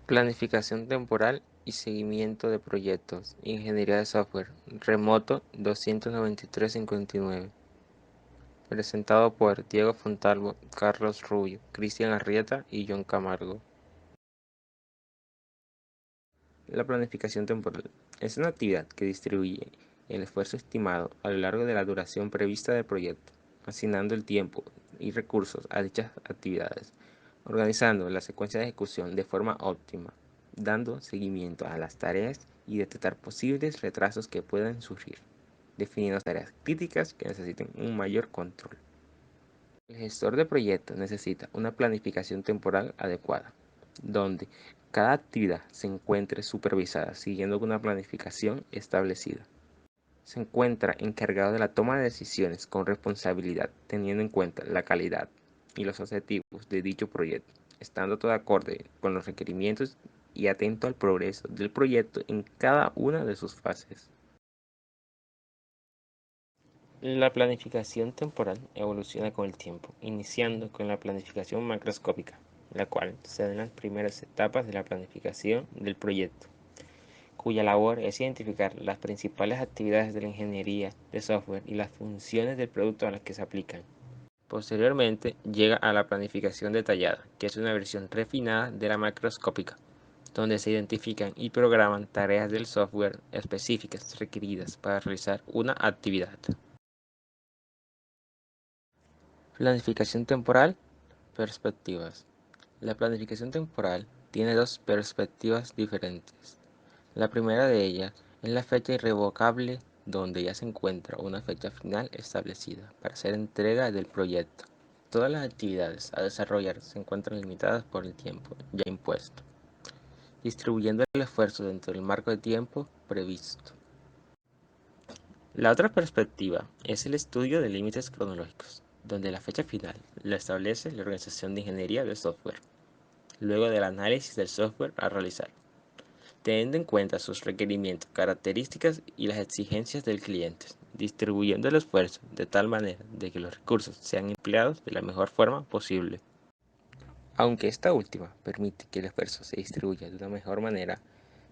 Planificación temporal y seguimiento de proyectos. Ingeniería de software. Remoto 29359. Presentado por Diego Fontalvo, Carlos Rubio, Cristian Arrieta y John Camargo. La planificación temporal es una actividad que distribuye el esfuerzo estimado a lo largo de la duración prevista del proyecto, asignando el tiempo y recursos a dichas actividades, organizando la secuencia de ejecución de forma óptima, dando seguimiento a las tareas y detectar posibles retrasos que puedan surgir, definiendo tareas críticas que necesiten un mayor control. El gestor de proyectos necesita una planificación temporal adecuada, donde cada actividad se encuentre supervisada siguiendo una planificación establecida. Se encuentra encargado de la toma de decisiones con responsabilidad, teniendo en cuenta la calidad y los objetivos de dicho proyecto, estando todo acorde con los requerimientos y atento al progreso del proyecto en cada una de sus fases. La planificación temporal evoluciona con el tiempo, iniciando con la planificación macroscópica, la cual se da en las primeras etapas de la planificación del proyecto, cuya labor es identificar las principales actividades de la ingeniería de software y las funciones del producto a las que se aplican. Posteriormente llega a la planificación detallada, que es una versión refinada de la macroscópica, donde se identifican y programan tareas del software específicas requeridas para realizar una actividad. Planificación temporal, perspectivas. La planificación temporal tiene dos perspectivas diferentes. La primera de ellas es la fecha irrevocable, donde ya se encuentra una fecha final establecida para hacer entrega del proyecto. Todas las actividades a desarrollar se encuentran limitadas por el tiempo ya impuesto, distribuyendo el esfuerzo dentro del marco de tiempo previsto. La otra perspectiva es el estudio de límites cronológicos, donde la fecha final la establece la organización de ingeniería de software, luego del análisis del software a realizar, teniendo en cuenta sus requerimientos, características y las exigencias del cliente, distribuyendo el esfuerzo de tal manera de que los recursos sean empleados de la mejor forma posible. Aunque esta última permite que el esfuerzo se distribuya de una mejor manera,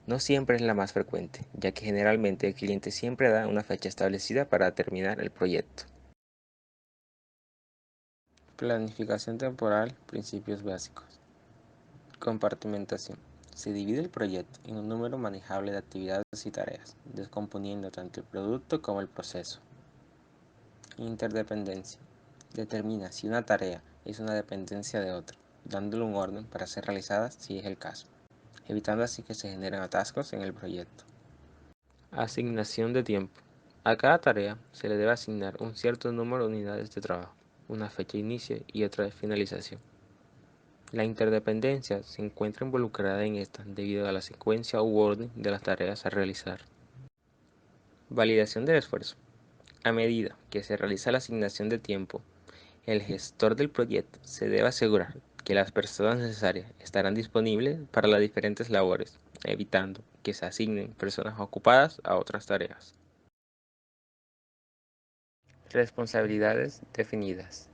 no siempre es la más frecuente, ya que generalmente el cliente siempre da una fecha establecida para terminar el proyecto. Planificación temporal, principios básicos. Compartimentación. Se divide el proyecto en un número manejable de actividades y tareas, descomponiendo tanto el producto como el proceso. Interdependencia. Determina si una tarea es una dependencia de otra, dándole un orden para ser realizada si es el caso, evitando así que se generen atascos en el proyecto. Asignación de tiempo. A cada tarea se le debe asignar un cierto número de unidades de trabajo, una fecha de inicio y otra de finalización. La interdependencia se encuentra involucrada en esta debido a la secuencia u orden de las tareas a realizar. Validación del esfuerzo. A medida que se realiza la asignación de tiempo, el gestor del proyecto se debe asegurar que las personas necesarias estarán disponibles para las diferentes labores, evitando que se asignen personas ocupadas a otras tareas. Responsabilidades definidas.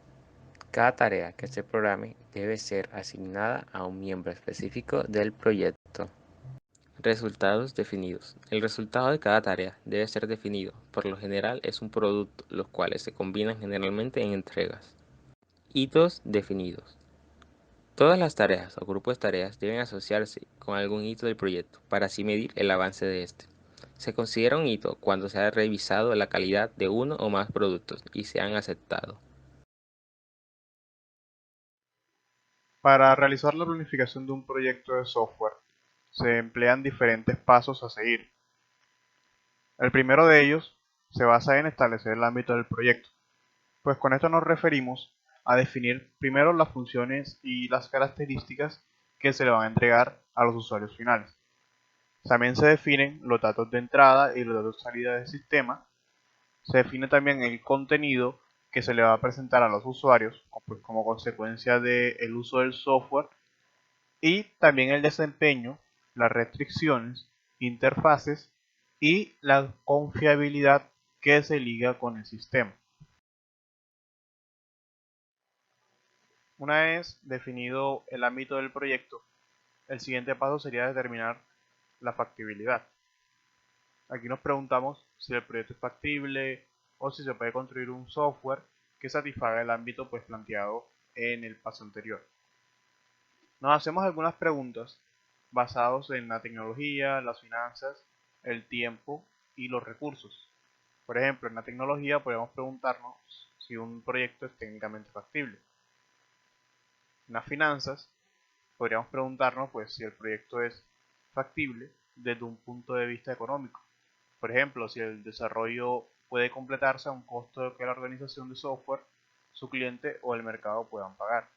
Cada tarea que se programe debe ser asignada a un miembro específico del proyecto. Resultados definidos. El resultado de cada tarea debe ser definido. Por lo general es un producto, los cuales se combinan generalmente en entregas. Hitos definidos. Todas las tareas o grupos de tareas deben asociarse con algún hito del proyecto para así medir el avance de este. Se considera un hito cuando se ha revisado la calidad de uno o más productos y se han aceptado. Para realizar la planificación de un proyecto de software, se emplean diferentes pasos a seguir. El primero de ellos se basa en establecer el ámbito del proyecto, pues con esto nos referimos a definir primero las funciones y las características que se le van a entregar a los usuarios finales. También se definen los datos de entrada y los datos de salida del sistema. Se define también el contenido que se le va a presentar a los usuarios pues, como consecuencia del uso del software y también el desempeño, las restricciones, interfaces y la confiabilidad que se liga con el sistema. Una vez definido el ámbito del proyecto, el siguiente paso sería determinar la factibilidad. Aquí nos preguntamos si el proyecto es factible o si se puede construir un software que satisfaga el ámbito pues planteado en el paso anterior. Nos hacemos algunas preguntas basadas en la tecnología, las finanzas, el tiempo y los recursos. Por ejemplo, en la tecnología podemos preguntarnos si un proyecto es técnicamente factible. En las finanzas podríamos preguntarnos pues si el proyecto es factible desde un punto de vista económico. Por ejemplo, si el desarrollo puede completarse a un costo que la organización de software, su cliente o el mercado puedan pagar.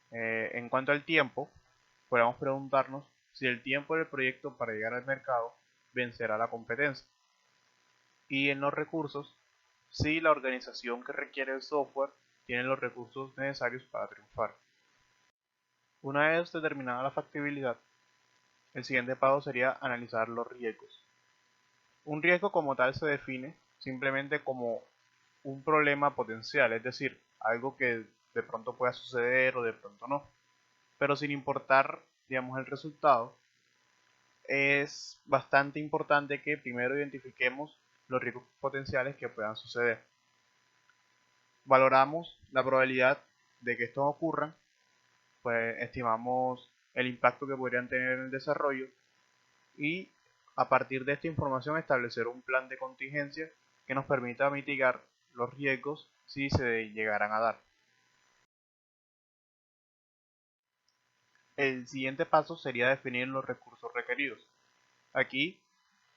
En cuanto al tiempo, podemos preguntarnos si el tiempo del proyecto para llegar al mercado vencerá la competencia. Y en los recursos, si la organización que requiere el software tiene los recursos necesarios para triunfar. Una vez determinada la factibilidad, el siguiente paso sería analizar los riesgos. Un riesgo como tal se define simplemente como un problema potencial, es decir, algo que de pronto pueda suceder o de pronto no. Pero sin importar, digamos, el resultado, es bastante importante que primero identifiquemos los riesgos potenciales que puedan suceder. Valoramos la probabilidad de que estos ocurran, pues estimamos el impacto que podrían tener en el desarrollo y a partir de esta información establecer un plan de contingencia que nos permita mitigar los riesgos si se llegaran a dar. El siguiente paso sería definir los recursos requeridos. Aquí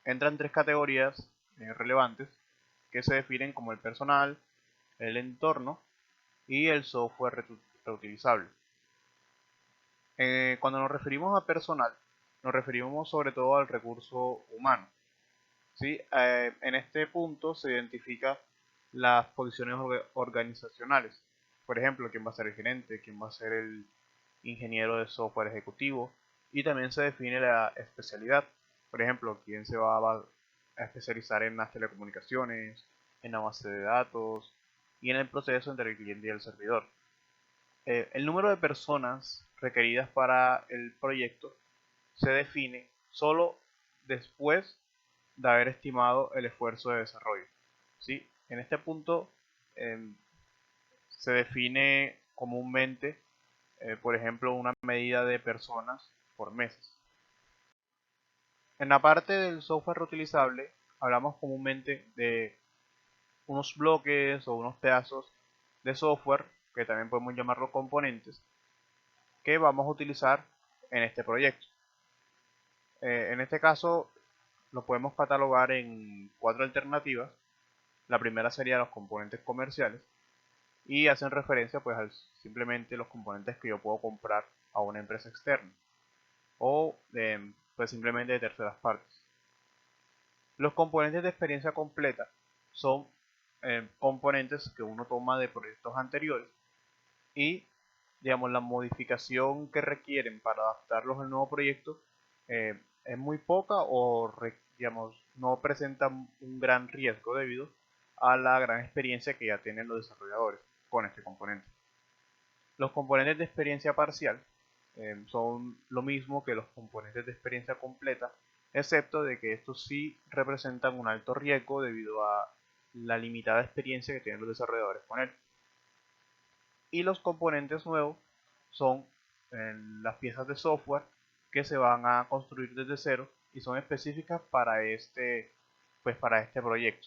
entran tres categorías relevantes que se definen como el personal, el entorno y el software reutilizable. Cuando nos referimos a personal, nos referimos sobre todo al recurso humano. ¿Sí? En este punto se identifican las posiciones organizacionales. Por ejemplo, quién va a ser el gerente, quién va a ser el ingeniero de software ejecutivo. Y también se define la especialidad. Por ejemplo, quién se va a especializar en las telecomunicaciones, en la base de datos y en el proceso entre el cliente y el servidor. El número de personas requeridas para el proyecto se define solo después de haber estimado el esfuerzo de desarrollo. ¿Sí? En este punto se define comúnmente, por ejemplo, una medida de personas por meses. En la parte del software reutilizable hablamos comúnmente de unos bloques o unos pedazos de software, que también podemos llamarlos componentes, que vamos a utilizar en este proyecto. En este caso lo podemos catalogar en cuatro alternativas. La primera sería los componentes comerciales y hacen referencia pues a simplemente los componentes que yo puedo comprar a una empresa externa o pues simplemente de terceras partes. Los componentes de experiencia completa son componentes que uno toma de proyectos anteriores y digamos la modificación que requieren para adaptarlos al nuevo proyecto es muy poca o digamos no presenta un gran riesgo debido a la gran experiencia que ya tienen los desarrolladores con este componente. Los componentes de experiencia parcial son lo mismo que los componentes de experiencia completa, excepto de que estos sí representan un alto riesgo debido a la limitada experiencia que tienen los desarrolladores con él. Y los componentes nuevos son las piezas de software que se van a construir desde cero y son específicas para para este proyecto.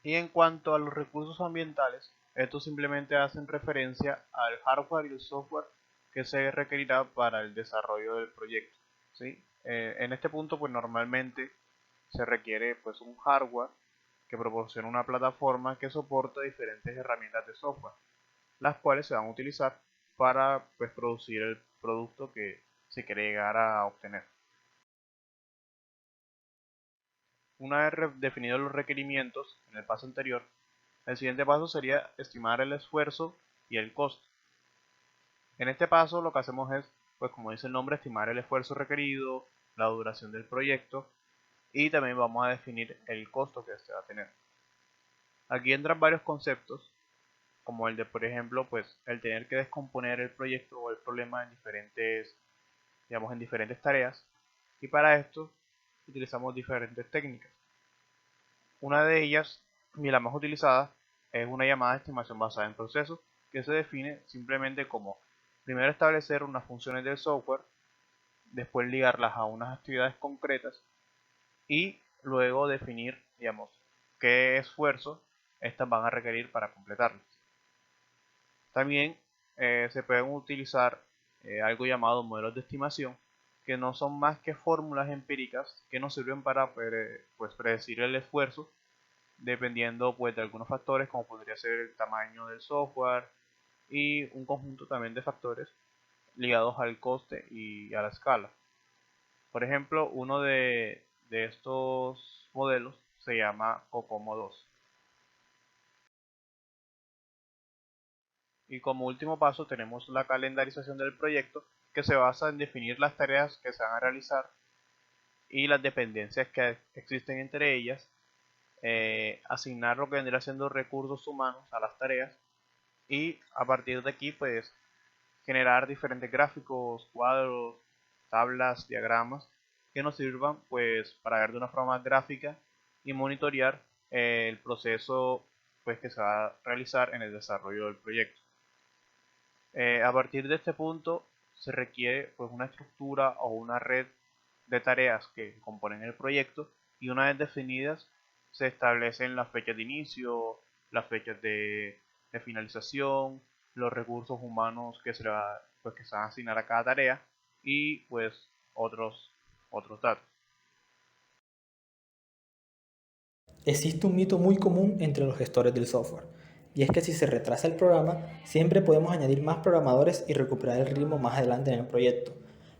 Y en cuanto a los recursos ambientales, estos simplemente hacen referencia al hardware y el software que se requerirá para el desarrollo del proyecto. ¿Sí? En este punto, pues normalmente se requiere pues un hardware que proporciona una plataforma que soporta diferentes herramientas de software, las cuales se van a utilizar para pues, producir el producto que se quiere llegar a obtener. Una vez definidos los requerimientos en el paso anterior, el siguiente paso sería estimar el esfuerzo y el costo. En este paso lo que hacemos es, pues como dice el nombre, estimar el esfuerzo requerido, la duración del proyecto y también vamos a definir el costo que este va a tener. Aquí entran varios conceptos como el de, por ejemplo, pues el tener que descomponer el proyecto o el problema en diferentes, digamos, en diferentes tareas. Y para esto utilizamos diferentes técnicas. Una de ellas, y la más utilizada, es una llamada de estimación basada en procesos, que se define simplemente como primero establecer unas funciones del software, después ligarlas a unas actividades concretas y luego definir, digamos, qué esfuerzo estas van a requerir para completarlas. También se pueden utilizar algo llamado modelos de estimación, que no son más que fórmulas empíricas que nos sirven para pues, predecir el esfuerzo dependiendo pues, de algunos factores como podría ser el tamaño del software y un conjunto también de factores ligados al coste y a la escala. Por ejemplo, uno de estos modelos se llama COCOMO 2. Y como último paso tenemos la calendarización del proyecto, que se basa en definir las tareas que se van a realizar y las dependencias que existen entre ellas, asignar lo que vendría siendo recursos humanos a las tareas y a partir de aquí pues generar diferentes gráficos, cuadros, tablas, diagramas que nos sirvan pues para ver de una forma gráfica y monitorear el proceso pues que se va a realizar en el desarrollo del proyecto. A partir de este punto se requiere pues una estructura o una red de tareas que componen el proyecto y una vez definidas se establecen las fechas de inicio, las fechas de finalización, los recursos humanos que pues, que se van a asignar a cada tarea y pues otros datos. Existe un mito muy común entre los gestores del software, y es que si se retrasa el programa, siempre podemos añadir más programadores y recuperar el ritmo más adelante en el proyecto,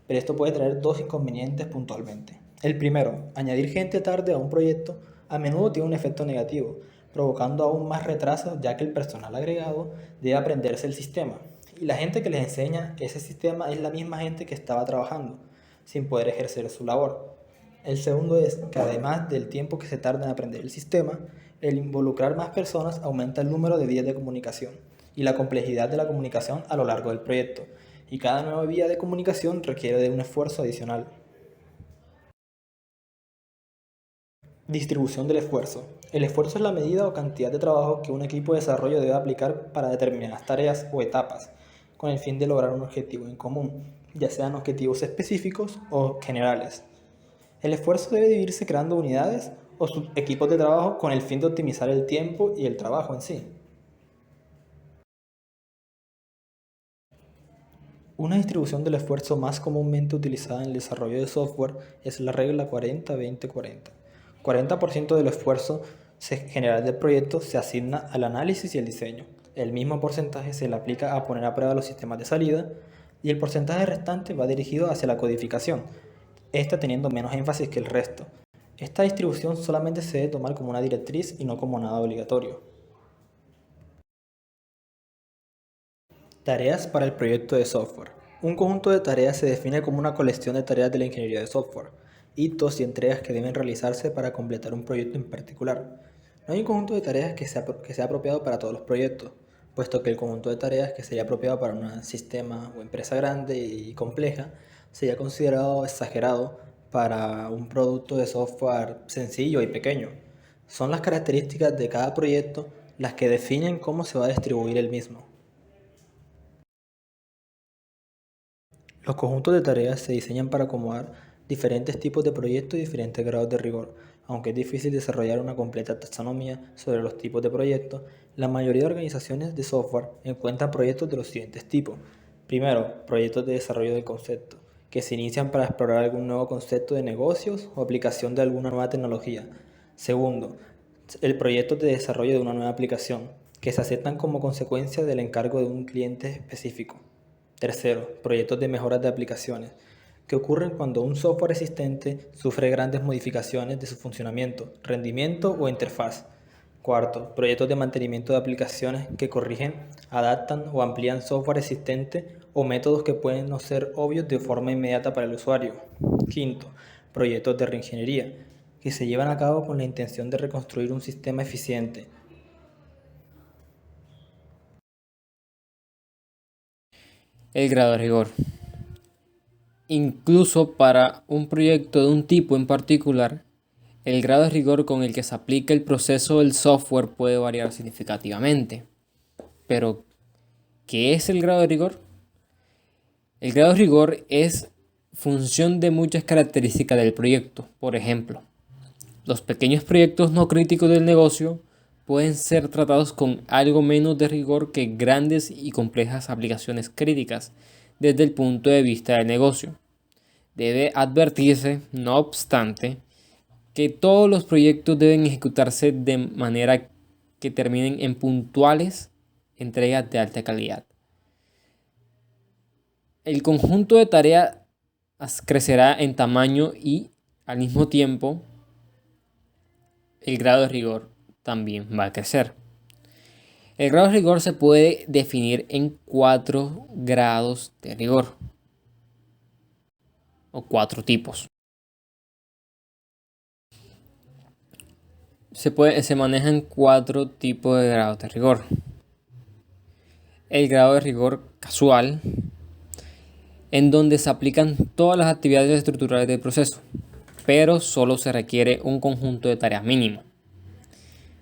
pero esto puede traer dos inconvenientes puntualmente. El primero, añadir gente tarde a un proyecto a menudo tiene un efecto negativo, provocando aún más retrasos ya que el personal agregado debe aprenderse el sistema, y la gente que les enseña ese sistema es la misma gente que estaba trabajando, sin poder ejercer su labor. El segundo es que además del tiempo que se tarda en aprender el sistema, el involucrar más personas aumenta el número de vías de comunicación y la complejidad de la comunicación a lo largo del proyecto, y cada nueva vía de comunicación requiere de un esfuerzo adicional. Distribución del esfuerzo. El esfuerzo es la medida o cantidad de trabajo que un equipo de desarrollo debe aplicar para determinadas tareas o etapas, con el fin de lograr un objetivo en común, ya sean objetivos específicos o generales. El esfuerzo debe dividirse creando unidades o equipos de trabajo con el fin de optimizar el tiempo y el trabajo en sí. Una distribución del esfuerzo más comúnmente utilizada en el desarrollo de software es la regla 40-20-40. 40% del esfuerzo general del proyecto se asigna al análisis y el diseño. El mismo porcentaje se le aplica a poner a prueba los sistemas de salida y el porcentaje restante va dirigido hacia la codificación, esta teniendo menos énfasis que el resto. Esta distribución solamente se debe tomar como una directriz y no como nada obligatorio. Tareas para el proyecto de software. Un conjunto de tareas se define como una colección de tareas de la ingeniería de software, hitos y entregas que deben realizarse para completar un proyecto en particular. No hay un conjunto de tareas que sea apropiado para todos los proyectos, puesto que el conjunto de tareas que sería apropiado para un sistema o empresa grande y compleja sería considerado exagerado para un producto de software sencillo y pequeño. Son las características de cada proyecto las que definen cómo se va a distribuir el mismo. Los conjuntos de tareas se diseñan para acomodar diferentes tipos de proyectos y diferentes grados de rigor. Aunque es difícil desarrollar una completa taxonomía sobre los tipos de proyectos, la mayoría de organizaciones de software encuentran proyectos de los siguientes tipos. Primero, proyectos de desarrollo de concepto, que se inician para explorar algún nuevo concepto de negocios o aplicación de alguna nueva tecnología. Segundo, el proyecto de desarrollo de una nueva aplicación, que se aceptan como consecuencia del encargo de un cliente específico. Tercero, proyectos de mejoras de aplicaciones, que ocurren cuando un software existente sufre grandes modificaciones de su funcionamiento, rendimiento o interfaz. Cuarto, proyectos de mantenimiento de aplicaciones que corrigen, adaptan o amplían software existente o métodos que pueden no ser obvios de forma inmediata para el usuario. Quinto, proyectos de reingeniería, que se llevan a cabo con la intención de reconstruir un sistema eficiente, el grado de rigor. Incluso para un proyecto de un tipo en particular, el grado de rigor con el que se aplica el proceso del software puede variar significativamente. Pero, ¿qué es el grado de rigor? El grado de rigor es función de muchas características del proyecto. Por ejemplo, los pequeños proyectos no críticos del negocio pueden ser tratados con algo menos de rigor que grandes y complejas aplicaciones críticas desde el punto de vista del negocio. Debe advertirse, no obstante, que todos los proyectos deben ejecutarse de manera que terminen en puntuales entregas de alta calidad. El conjunto de tareas crecerá en tamaño y, al mismo tiempo, el grado de rigor también va a crecer. El grado de rigor se puede definir en 4 grados de rigor o 4 tipos. Se manejan 4 tipos de grados de rigor. El grado de rigor casual, en donde se aplican todas las actividades estructurales del proceso, pero solo se requiere un conjunto de tareas mínimo.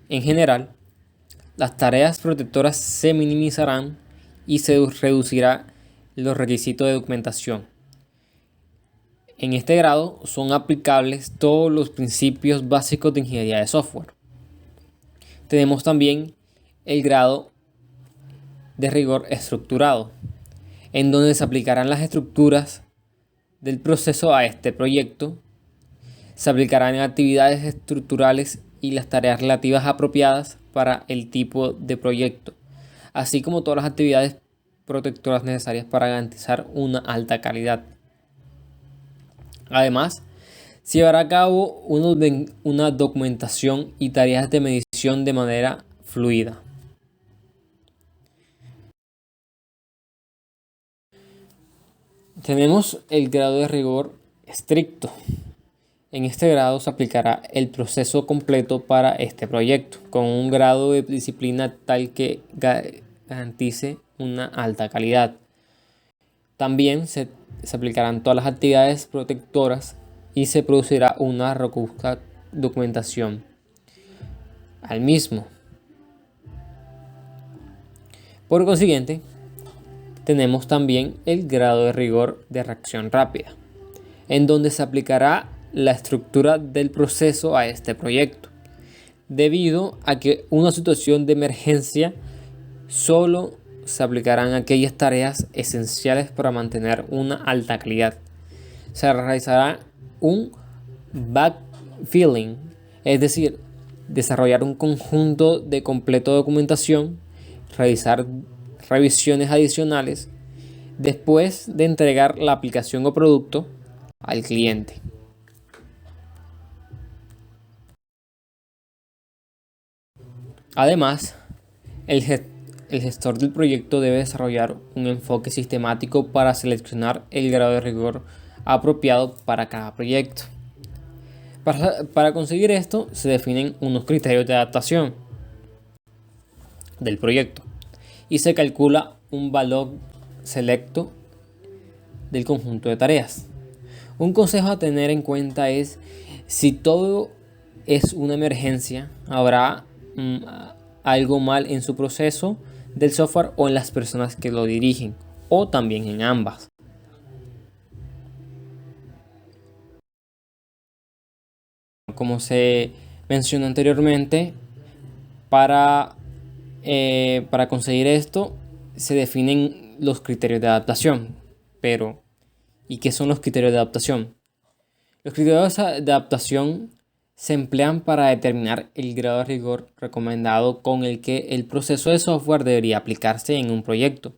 En general, las tareas protectoras se minimizarán y se reducirá los requisitos de documentación. En este grado son aplicables todos los principios básicos de ingeniería de software. Tenemos también el grado de rigor estructurado, en donde se aplicarán las estructuras del proceso a este proyecto. Se aplicarán actividades estructurales y las tareas relativas apropiadas para el tipo de proyecto, así como todas las actividades protectoras necesarias para garantizar una alta calidad. Además, se llevará a cabo una documentación y tareas de medición de manera fluida. Tenemos el grado de rigor estricto. En este grado se aplicará el proceso completo para este proyecto, con un grado de disciplina tal que garantice una alta calidad. También se aplicarán todas las actividades protectoras y se producirá una robusta documentación al mismo. Por consiguiente, tenemos también el grado de rigor de reacción rápida, en donde se aplicará la estructura del proceso a este proyecto, debido a que una situación de emergencia solo se aplicarán aquellas tareas esenciales para mantener una alta calidad. Se realizará un backfilling, es decir, desarrollar un conjunto de completa documentación, realizar revisiones adicionales después de entregar la aplicación o producto al cliente. Además, el gestor del proyecto debe desarrollar un enfoque sistemático para seleccionar el grado de rigor apropiado para cada proyecto. Para conseguir esto, se definen unos criterios de adaptación del proyecto y se calcula un valor selecto del conjunto de tareas. Un consejo a tener en cuenta es: si todo es una emergencia, habrá algo mal en su proceso del software o en las personas que lo dirigen, o también en ambas. Como se mencionó anteriormente, para conseguir esto se definen los criterios de adaptación. Pero, ¿y qué son los criterios de adaptación? Los criterios de adaptación se emplean para determinar el grado de rigor recomendado con el que el proceso de software debería aplicarse en un proyecto.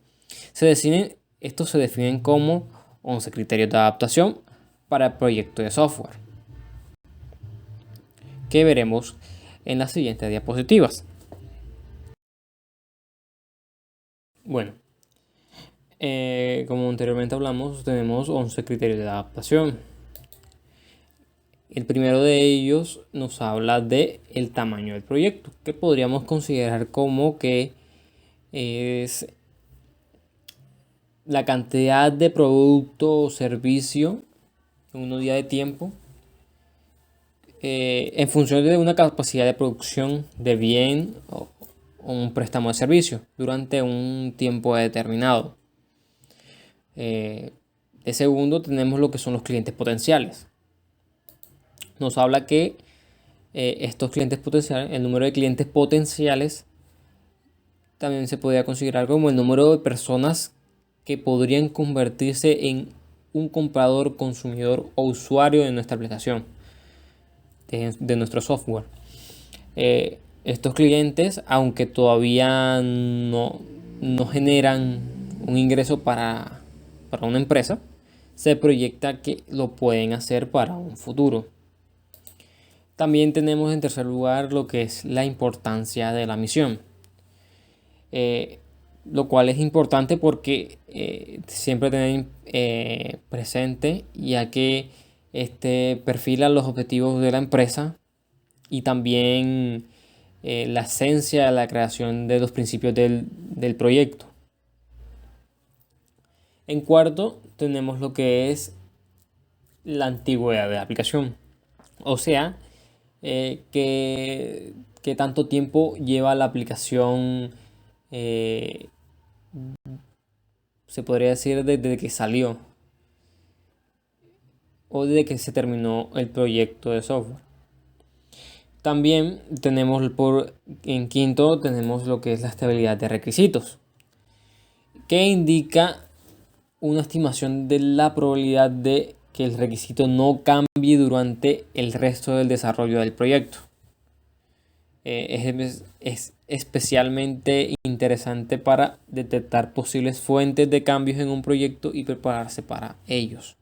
Estos se definen como 11 criterios de adaptación para el proyecto de software, que veremos en las siguientes diapositivas. Bueno, como anteriormente hablamos, tenemos 11 criterios de adaptación. El primero de ellos nos habla de el tamaño del proyecto, que podríamos considerar como que es la cantidad de producto o servicio en un día de tiempo en función de una capacidad de producción de bien o un préstamo de servicio durante un tiempo determinado. De segundo tenemos lo que son los clientes potenciales. Nos habla que estos clientes potenciales, el número de clientes potenciales también se podría considerar como el número de personas que podrían convertirse en un comprador, consumidor o usuario de nuestra aplicación, de nuestro software. Estos clientes, aunque todavía no generan un ingreso para una empresa, se proyecta que lo pueden hacer para un futuro. También tenemos en tercer lugar lo que es la importancia de la misión. Lo cual es importante porque siempre tener presente, ya que perfila los objetivos de la empresa y también la esencia de la creación de los principios del proyecto. En cuarto tenemos lo que es la antigüedad de la aplicación, o sea, que tanto tiempo lleva la aplicación, se podría decir desde que salió o desde que se terminó el proyecto de software. También tenemos en quinto tenemos lo que es la estabilidad de requisitos, que indica una estimación de la probabilidad de que el requisito no cambie durante el resto del desarrollo del proyecto. Es especialmente interesante para detectar posibles fuentes de cambios en un proyecto y prepararse para ellos.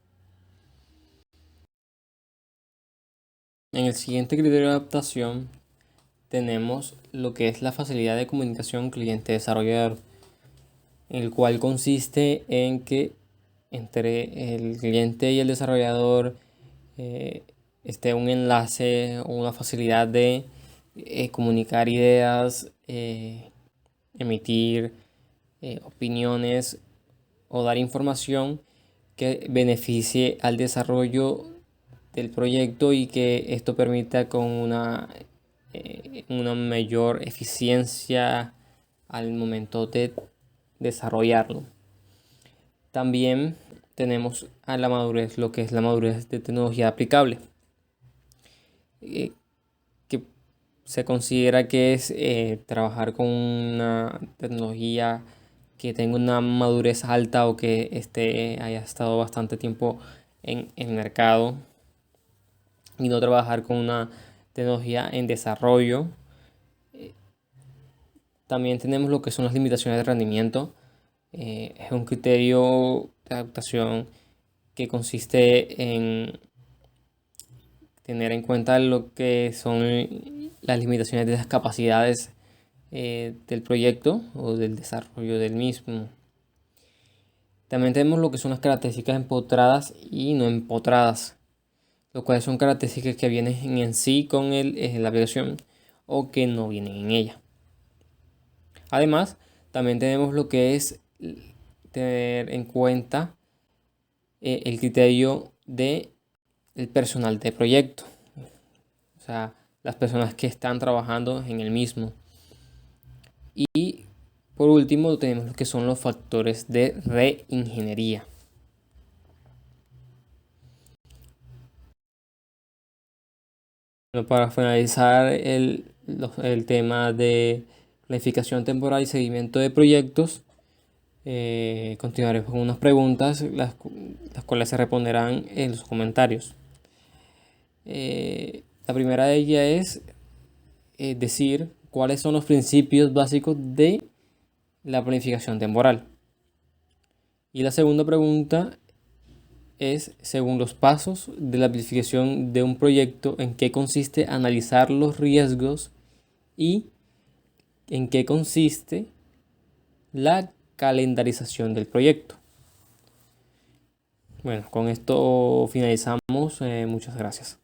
En el siguiente criterio de adaptación tenemos lo que es la facilidad de comunicación cliente-desarrollador, el cual consiste en que entre el cliente y el desarrollador esté un enlace o una facilidad de comunicar ideas, emitir opiniones o dar información que beneficie al desarrollo del proyecto y que esto permita con una mayor eficiencia al momento de desarrollarlo. También tenemos a la madurez, lo que es la madurez de tecnología aplicable, que se considera que es trabajar con una tecnología que tenga una madurez alta o que haya estado bastante tiempo en el mercado, y no trabajar con una tecnología en desarrollo. También tenemos lo que son las limitaciones de rendimiento. Es un criterio de adaptación que consiste en tener en cuenta lo que son las limitaciones de las capacidades del proyecto o del desarrollo del mismo. También tenemos lo que son las características empotradas y no empotradas, lo cual son características que vienen en sí con la aplicación o que no vienen en ella. Además, también tenemos lo que es tener en cuenta el criterio del personal de proyecto, o sea, las personas que están trabajando en el mismo. Y por último tenemos lo que son los factores de reingeniería. Para finalizar el tema de planificación temporal y seguimiento de proyectos, continuaré con unas preguntas, las cuales se responderán en los comentarios. La primera de ellas es decir cuáles son los principios básicos de la planificación temporal. Y la segunda pregunta es, según los pasos de la planificación de un proyecto, ¿en qué consiste analizar los riesgos y en qué consiste la calendarización del proyecto? Bueno, con esto finalizamos. Muchas gracias.